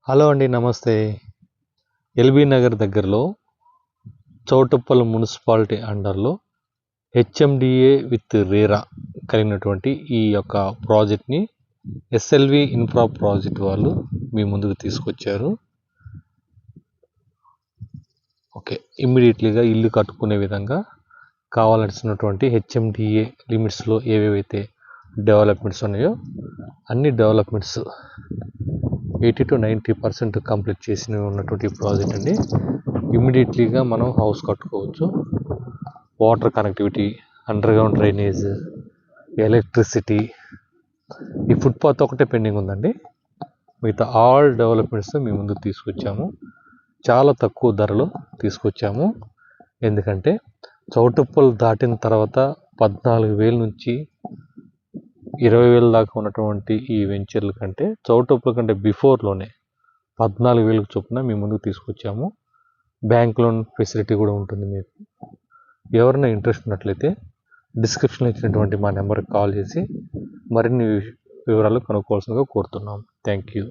Hello అండి, నమస్తే. ఎల్బీ నగర్ దగ్గరలో చౌటుప్పల్ మున్సిపాలిటీ అండర్లో హెచ్ఎండిఏ విత్ రేరా కలిగినటువంటి ఈ యొక్క ప్రాజెక్ట్ని ఎస్ఎల్వి ఇన్ఫ్రా ప్రాజెక్ట్ వాళ్ళు మీ ముందుకు తీసుకొచ్చారు. ఓకే, ఇమ్మీడియట్లీగా ఇల్లు కట్టుకునే విధంగా కావాల్సినటువంటి హెచ్ఎండిఏ లిమిట్స్లో ఏవేవైతే డెవలప్మెంట్స్ ఉన్నాయో అన్ని డెవలప్మెంట్స్ 80 to 90% కంప్లీట్ చేసి ఉన్నటువంటి ప్రాజెక్ట్ అండి. ఇమ్మీడియట్లీగా మనం హౌస్ కట్టుకోవచ్చు. Water connectivity, underground drainage, electricity, ఈ ఫుట్పాత్ ఒకటే పెండింగ్ ఉందండి. మిగతా ఆల్ డెవలప్మెంట్స్ మీ ముందుకు తీసుకొచ్చాము. చాలా తక్కువ ధరలో తీసుకొచ్చాము. ఎందుకంటే చౌటుప్పల్ దాటిన తర్వాత 14,000 నుంచి 20,000 దాకా ఉన్నటువంటి ఈ వెంచర్ల కంటే చౌటుప్పల్ కంటే బిఫోర్లోనే 14,000 చొప్పున మీ ముందుకు తీసుకొచ్చాము. బ్యాంక్ లోన్ ఫెసిలిటీ కూడా ఉంటుంది. మీకు ఎవరైనా ఇంట్రెస్ట్ ఉన్నట్లయితే డిస్క్రిప్షన్లో ఇచ్చినటువంటి మా నెంబర్కి కాల్ చేసి మరిన్ని వివరాలు కనుక్కోవాల్సిందిగా కోరుతున్నాం. Thank you.